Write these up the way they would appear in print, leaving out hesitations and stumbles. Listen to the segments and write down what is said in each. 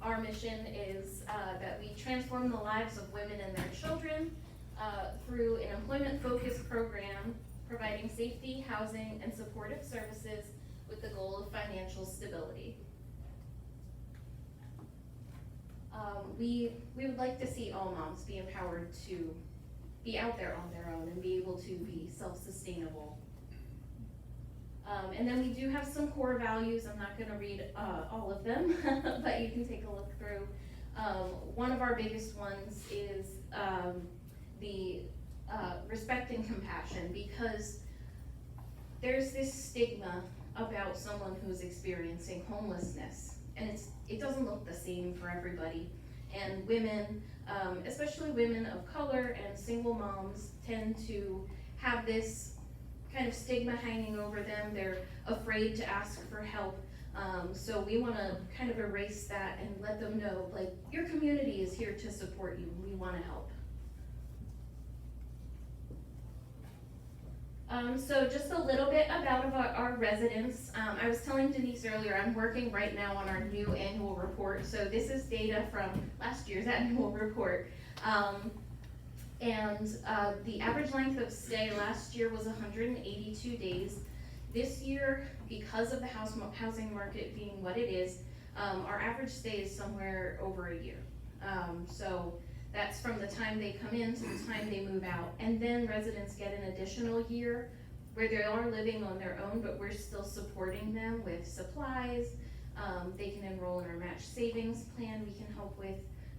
Our mission is that we transform the lives of women and their children through an employment-focused program providing safety, housing, and supportive services with the goal of financial stability. We would like to see all moms be empowered to be out there on their own and be able to be self-sustainable. And then we do have some core values. I'm not going to read all of them, but you can take a look through. One of our biggest ones is the respect and compassion, because there's this stigma about someone who's experiencing homelessness, and it doesn't look the same for everybody. And women, especially women of color and single moms, tend to have this kind of stigma hanging over them. They're afraid to ask for help. So we want to kind of erase that and let them know, like, your community is here to support you. We want to help. So just a little bit about our residents. I was telling Denise earlier, I'm working right now on our new annual report. So this is data from last year's annual report. And the average length of stay last year was 182 days. This year, because of the housing market being what it is, our average stay is somewhere over a year. So that's from the time they come in to the time they move out. And then residents get an additional year where they are living on their own, but we're still supporting them with supplies. They can enroll in our match savings plan. We can help with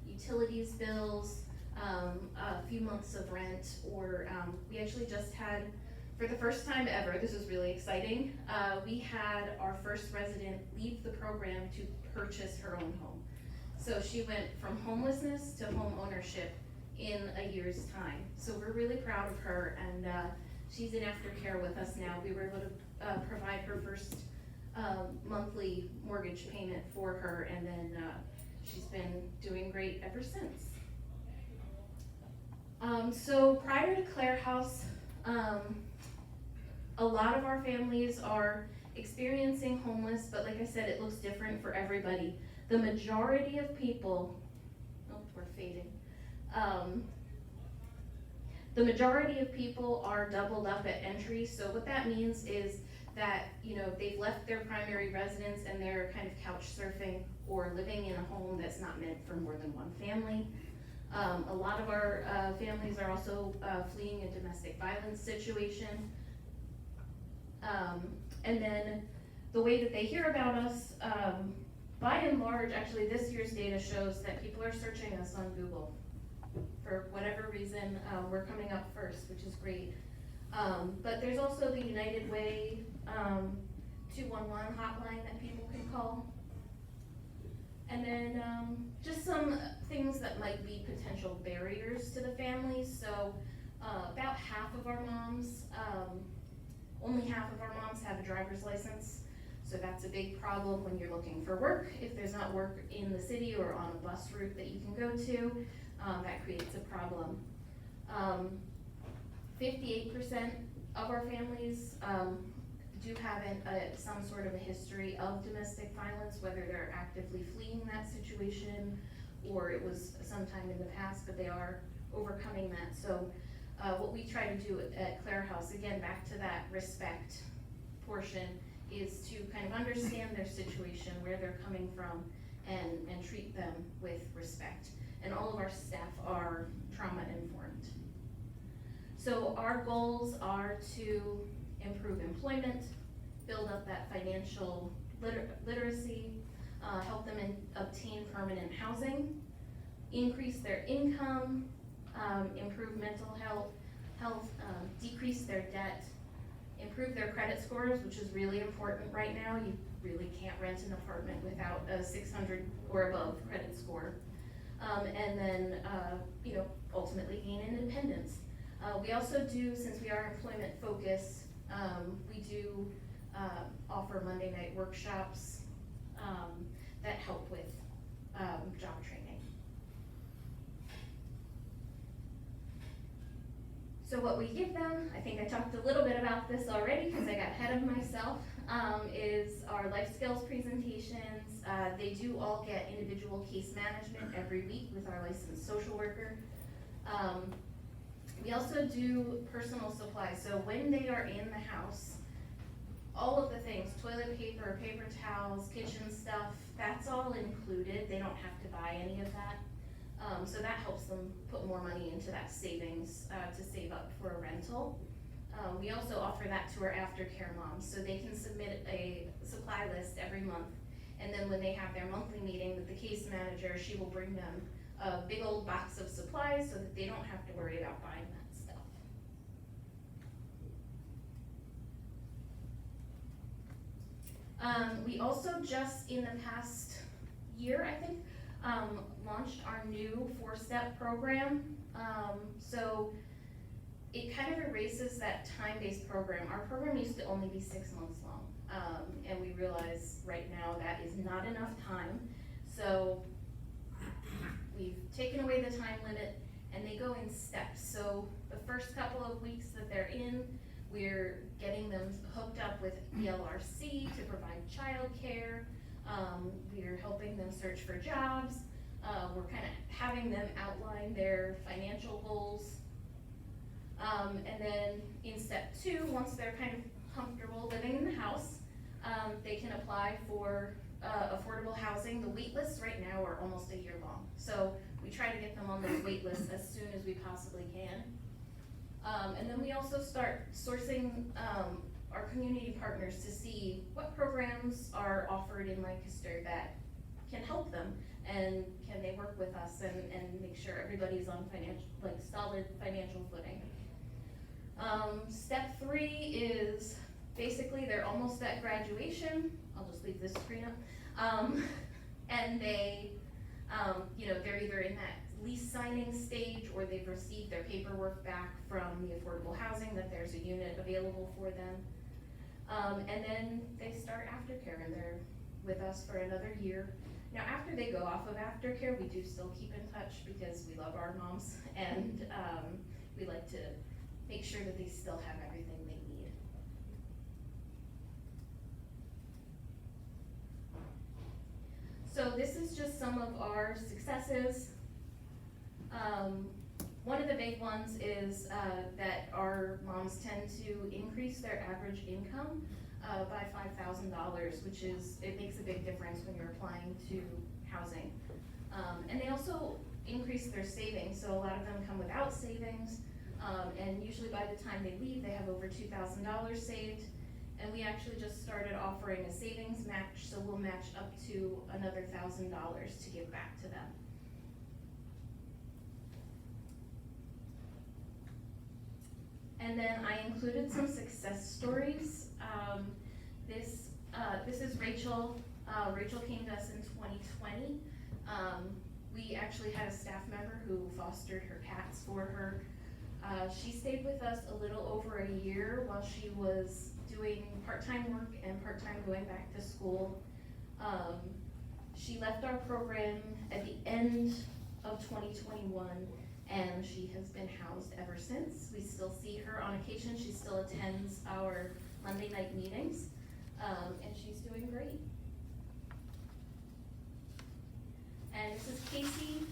utilities bills, a few months of rent, or we actually just had, for the first time ever, this is really exciting, we had our first resident leave the program to purchase her own home. So she went from homelessness to home ownership in a year's time. So we're really proud of her, and she's in aftercare with us now. We were able to provide her first monthly mortgage payment for her, and then she's been doing great ever since. So prior to Clare House, a lot of our families are experiencing homeless, but like I said, it looks different for everybody. The majority of people, oh, we're fading. The majority of people are doubled up at entry. So what that means is that, you know, they've left their primary residence and they're kind of couch surfing or living in a home that's not meant for more than one family. A lot of our families are also fleeing a domestic violence situation. And then the way that they hear about us, by and large, actually this year's data shows that people are searching us on Google. For whatever reason, we're coming up first, which is great. But there's also the United Way 211 hotline that people can call. And then just some things that might be potential barriers to the families. So about half of our moms, only half of our moms have a driver's license. So that's a big problem when you're looking for work. If there's not work in the city or on a bus route that you can go to, that creates a problem. 58% of our families do have some sort of a history of domestic violence, whether they're actively fleeing that situation or it was sometime in the past, but they are overcoming that. So what we try to do at Clare House, again, back to that respect portion, is to kind of understand their situation, where they're coming from, and treat them with respect. And all of our staff are trauma informed. So our goals are to improve employment, build up that financial literacy, help them obtain permanent housing, increase their income, improve mental health, decrease their debt, improve their credit scores, which is really important right now. You really can't rent an apartment without a 600 or above credit score. And then, you know, ultimately gain independence. We also do, since we are employment focused, we do offer Monday night workshops that help with job training. So what we give them, I think I talked a little bit about this already because I got ahead of myself. is our life skills presentations. They do all get individual case management every week with our licensed social worker. We also do personal supplies, so when they are in the house, all of the things, toilet paper, paper towels, kitchen stuff, that's all included. They don't have to buy any of that. So that helps them put more money into that savings to save up for a rental. We also offer that to our aftercare moms, so they can submit a supply list every month. And then when they have their monthly meeting with the case manager, she will bring them a big old box of supplies so that they don't have to worry about buying that stuff. We also just in the past year, I think, launched our new 4-step program. So it kind of erases that time-based program. Our program used to only be 6 months long, and we realize right now that is not enough time. So we've taken away the time limit, and they go in steps. So the first couple of weeks that they're in, we're getting them hooked up with ELRC to provide childcare. We're helping them search for jobs. We're kind of having them outline their financial goals. And then in step 2, once they're kind of comfortable living in the house, they can apply for affordable housing. The wait lists right now are almost a year long. So we try to get them on those wait lists as soon as we possibly can. And then we also start sourcing our community partners to see what programs are offered in Lancaster that can help them, and can they work with us and make sure everybody's on solid financial footing. Step 3 is basically they're almost at graduation. I'll just leave this screen up. And they, they're either in that lease signing stage, or they've received their paperwork back from the affordable housing that there's a unit available for them. And then they start aftercare, and they're with us for another year. Now, after they go off of aftercare, we do still keep in touch because we love our moms, and we like to make sure that they still have everything they need. So this is just some of our successes. One of the big ones is that our moms tend to increase their average income by $5,000, which it makes a big difference when you're applying to housing. And they also increase their savings, so a lot of them come without savings, and usually by the time they leave, they have over $2,000 saved. And we actually just started offering a savings match, so we'll match up to another $1,000 to give back to them. And then I included some success stories. This is Rachel. Rachel came to us in 2020. We actually had a staff member who fostered her cats for her. She stayed with us a little over a year while she was doing part-time work and part-time going back to school. She left our program at the end of 2021, and she has been housed ever since. We still see her on occasion. She still attends our Monday night meetings, and she's doing great. And this is Casey.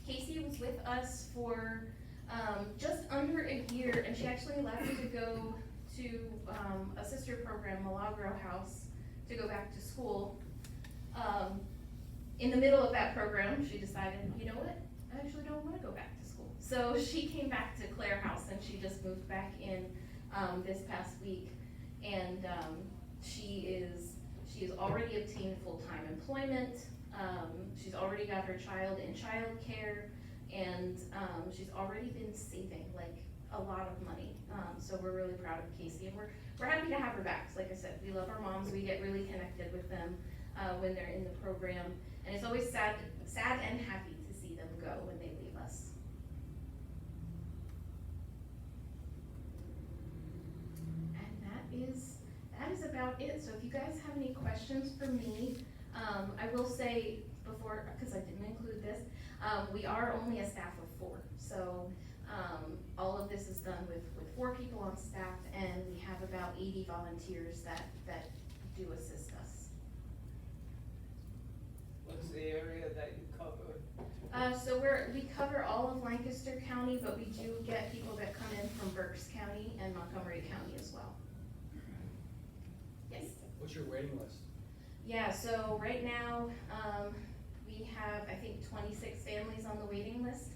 Casey was with us for just under a year, and she actually left to go to a sister program, Milagro House, to go back to school. In the middle of that program, she decided, you know what? I actually don't want to go back to school. So she came back to Clare House, and she just moved back in this past week. And she has already obtained full-time employment. She's already got her child in childcare, and she's already been saving like a lot of money. So we're really proud of Casey, and we're happy to have her back. Like I said, we love our moms. We get really connected with them when they're in the program, and it's always sad and happy to see them go when they leave us. And that is about it. So if you guys have any questions for me, I will say before, because I didn't include this, we are only a staff of 4. So All of this is done with 4 people on staff, and we have about 80 volunteers that do assist us. What's the area that you cover? So we cover all of Lancaster County, but we do get people that come in from Berks County and Montgomery County as well. Yes. What's your waiting list? Yeah, so right now, we have, I think, 26 families on the waiting list.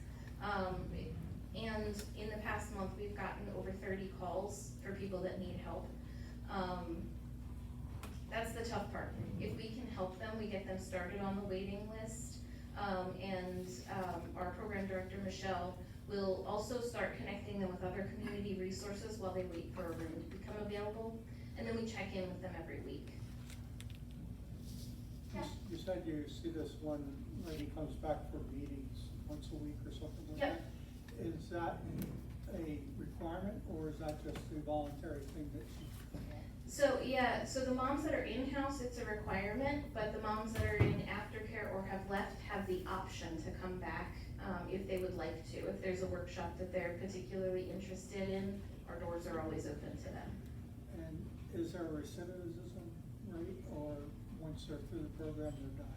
And in the past month, we've gotten over 30 calls for people that need help. That's the tough part. If we can help them, we get them started on the waiting list. Our program director, Michelle, will also start connecting them with other community resources while they wait for a room to become available. And then we check in with them every week. Yeah. You said you see this one lady comes back for meetings once a week or something like Yep. that? Is that a requirement, or is that just a voluntary thing that she? So, yeah, so the moms that are in-house, it's a requirement, but the moms that are in aftercare or have left have the option to come back, if they would like to. If there's a workshop that they're particularly interested in, our doors are always open to them. And is there a recidivism rate, or once they're through the program, they're done?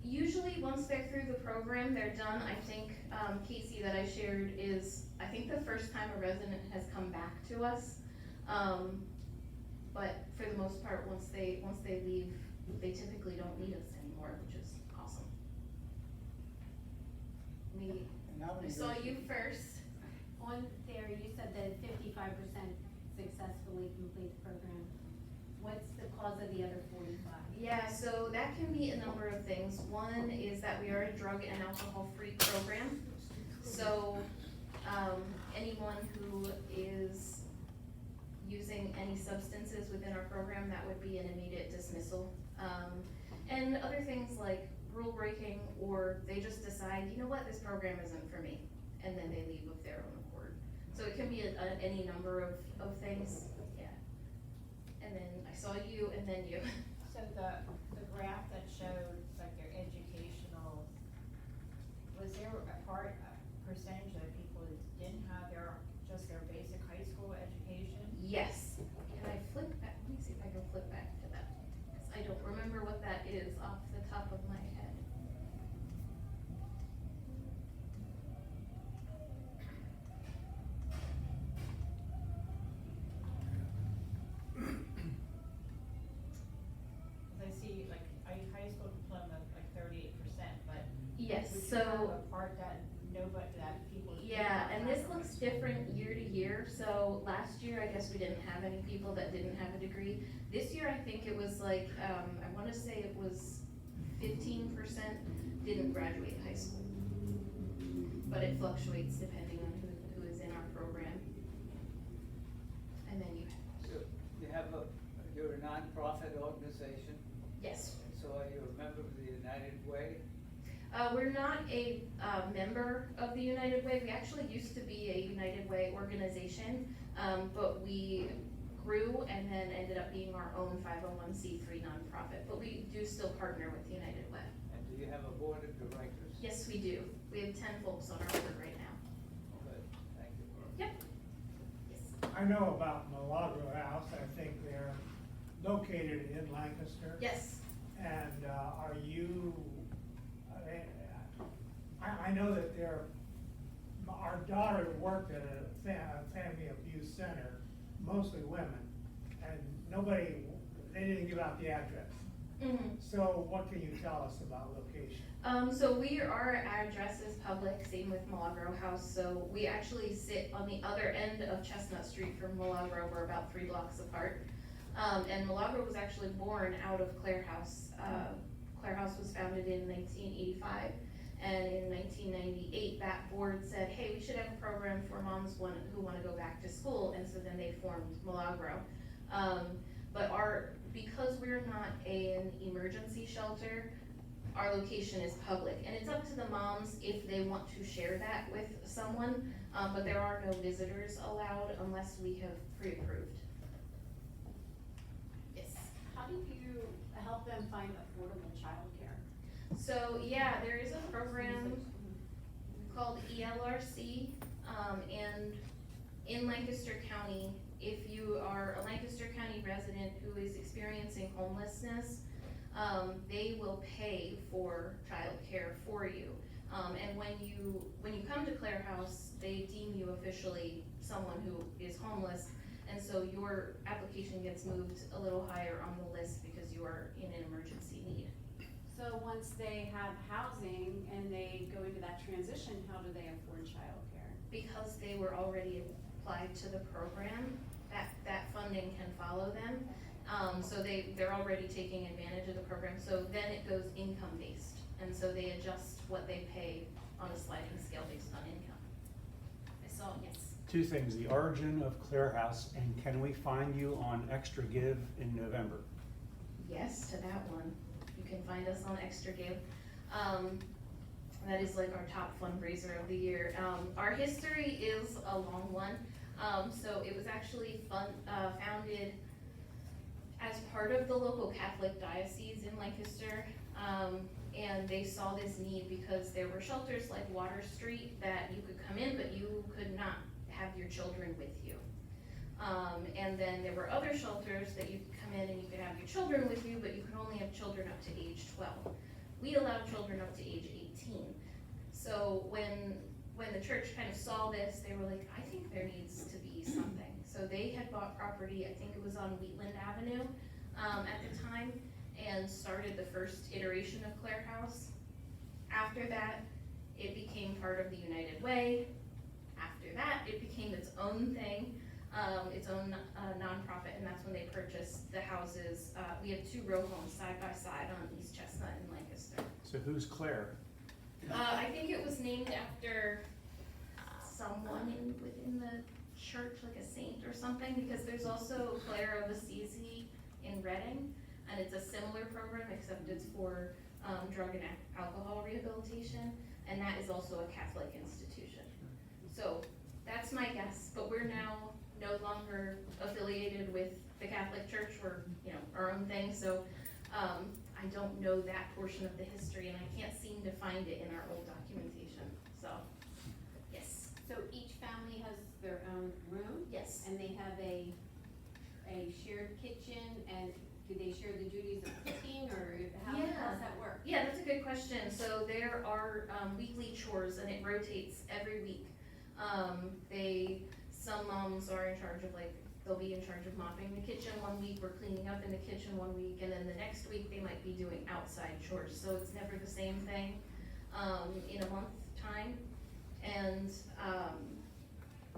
Usually, once they're through the program, they're done. I think, Casey, that I shared is, I think the first time a resident has come back to us. But for the most part, once they leave, they typically don't need us anymore, which is awesome. I saw you first. On there, you said that 55% successfully complete the program. What's the cause of the other 45? Yeah, so that can be a number of things. One is that we are a drug and alcohol-free program. So, anyone who is using any substances within our program, that would be an immediate dismissal. And other things like rule breaking, or they just decide, you know what, this program isn't for me, and then they leave of their own accord. So it can be any number of things, yeah. And then I saw you, and then you. So the graph that showed like their educational, was there a percentage of people that didn't have just their basic high school education? Yes. Can I flip back? Let me see if I can flip back to that, because I don't remember what that is off the top of my head. I see like high school diploma like 38%, but Yes, would you so. have a part that nobody, that people? Yeah, and this looks different year to year, so last year, I guess we didn't have any people that didn't have a degree. This year, I think it was like, I wanna say it was 15% didn't graduate high school. But it fluctuates depending on who is in our program. And then So you're a nonprofit organization, yes. so are you a member of the United Way? We're not a member of the United Way. We actually used to be a United Way organization, but we grew and then ended up being our own 501c3 nonprofit. But we do still partner with the United Way. And do you have a board of directors? Yes, we do. We have 10 folks on our board right now. Good, thank you. Yep. Yes. I know about Milagro House. I think they're located in Lancaster. Yes. And are you, I know that our daughter worked at a family abuse center, mostly women, and they didn't give out the address. Mm-hmm. So what can you tell us about location? So our address is public, same with Milagro House, so we actually sit on the other end of Chestnut Street from Milagro. We're about 3 blocks apart. And Milagro was actually born out of Clare House. Clare House was founded in 1985, and in 1998, that board said, hey, we should have a program for moms who wanna go back to school, and so then they formed Milagro. But because we're not an emergency shelter, our location is public, and it's up to the moms if they want to share that with someone, but there are no visitors allowed unless we have pre-approved. Yes. How do you help them find affordable childcare? So, yeah, there is a program called ELRC, And in Lancaster County, if you are a Lancaster County resident who is experiencing homelessness, they will pay for childcare for you. And when you come to Clare House, they deem you officially someone who is homeless, and so your application gets moved a little higher on the list because you are in an emergency need. So once they have housing and they go into that transition, how do they afford childcare? Because they were already applied to the program, that funding can follow them. So they're already taking advantage of the program, so then it goes income based. And so they adjust what they pay on a sliding scale based on income. I saw, yes. Two things, the origin of Clare House, and can we find you on Extra Give in November? Yes, to that one. You can find us on Extra Give. That is like our top fundraiser of the year. Our history is a long one. So it was actually founded as part of the local Catholic diocese in Lancaster. And they saw this need because there were shelters like Water Street that you could come in, but you could not have your children with you. And then there were other shelters that you could come in and you could have your children with you, but you could only have children up to age 12. We allow children up to age 18. So when the church kind of saw this, they were like, I think there needs to be something. So they had bought property, I think it was on Wheatland Avenue at the time, and started the first iteration of Clare House. After that, it became part of the United Way. After that, it became its own thing, its own nonprofit, and that's when they purchased the houses. We have 2 row homes side by side on East Chestnut in Lancaster. So who's Claire? I think it was named after someone within the church, like a saint or something, because there's also Clare of Assisi in Reading, and it's a similar program, except it's for drug and alcohol rehabilitation, and that is also a Catholic institution. So that's my guess, but we're now no longer affiliated with the Catholic Church. We're, our own thing, so I don't know that portion of the history, and I can't seem to find it in our old documentation, so, yes. So each family has their own room? Yes. And they have a shared kitchen, and do they share the duties of cooking, or how does that work? Yeah, that's a good question. So there are weekly chores, and it rotates every week. Some moms are in charge of, they'll be in charge of mopping the kitchen one week, or cleaning up in the kitchen one week, and then the next week they might be doing outside chores. So it's never the same thing in a month time. And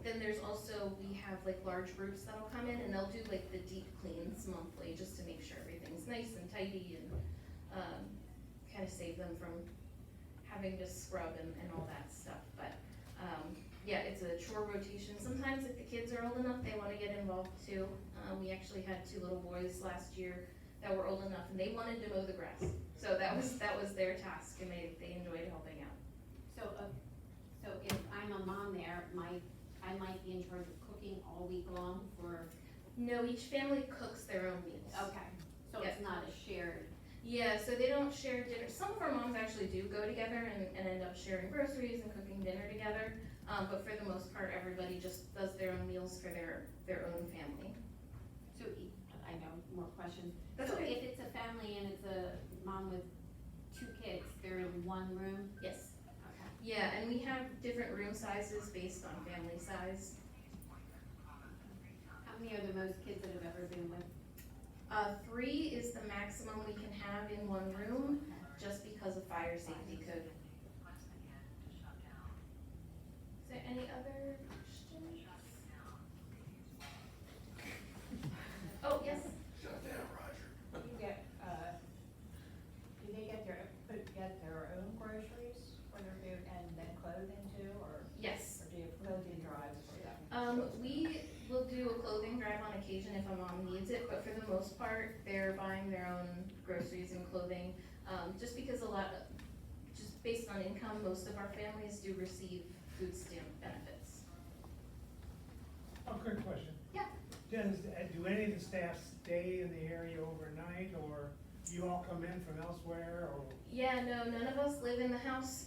then there's also, we have large groups that'll come in and they'll do the deep cleans monthly just to make sure everything's nice and tidy and kind of save them from having to scrub and all that stuff. But yeah, it's a chore rotation. Sometimes if the kids are old enough, they want to get involved too. We actually had 2 little boys last year that were old enough and they wanted to mow the grass. So that was their task, and they enjoyed helping out. So if I'm a mom there, I might be in charge of cooking all week long for? No, each family cooks their own meals. Okay, so it's not a shared? Yeah, so they don't share dinner. Some of our moms actually do go together and end up sharing groceries and cooking dinner together. But for the most part, everybody just does their own meals for their own family. So, I know, more questions. That's So okay. if it's a family and it's a mom with 2 kids, they're in one room? Yes. Okay. Yeah, and we have different room sizes based on family size. How many are the most kids that have ever been with? 3 is the maximum we can have in one room, just because of fire safety code. Is there any other questions? Oh, yes. You get, do they get their own groceries for their food and then clothing too, or? Yes. Or do you have clothing drives for them? We will do a clothing drive on occasion if a mom needs it, but for the most part, they're buying their own groceries and clothing. Just because just based on income, most of our families do receive food stamp benefits. Oh, good question. Yeah. Do any of the staff stay in the area overnight, or you all come in from elsewhere, or? Yeah, no, none of us live in the house.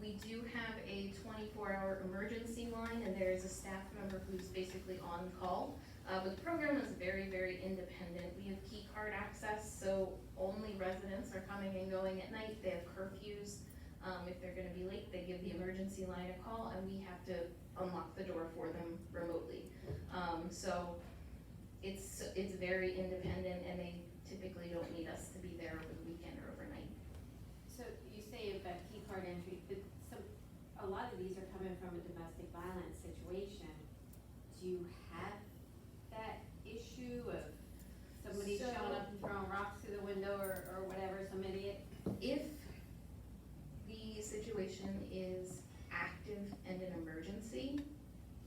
We do have a 24-hour emergency line, and there is a staff member who's basically on call. But the program is very, very independent. We have key card access, so only residents are coming and going at night. They have curfews. If they're gonna be late, they give the emergency line a call, and we have to unlock the door for them remotely. So it's very independent, and they typically don't need us to be there over the weekend or overnight. So you say about key card entry, but a lot of these are coming from a domestic violence situation. Do you have that issue of somebody So- showing up and throwing rocks through the window or whatever, some idiot? If the situation is active and an emergency,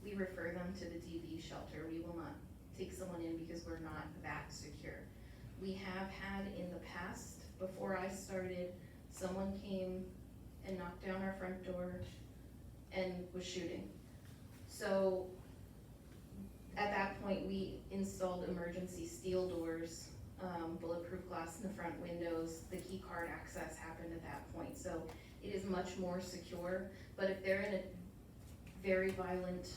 we refer them to the DV shelter. We will not take someone in because we're not that secure. We have had in the past, before I started, someone came and knocked down our front door and was shooting. So at that point, we installed emergency steel doors, bulletproof glass in the front windows. The key card access happened at that point, so it is much more secure. But if they're in a very violent,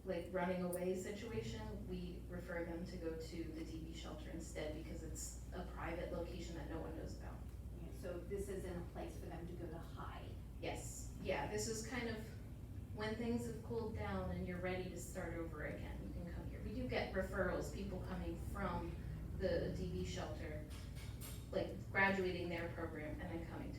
like running away situation, we refer them to go to the DV shelter instead, because it's a private location that no one knows about. So this isn't a place for them to go to hide. Yes, yeah, this is kind of when things have cooled down and you're ready to start over again, you can come here. We do get referrals, people coming from the DV shelter, like graduating their program and then coming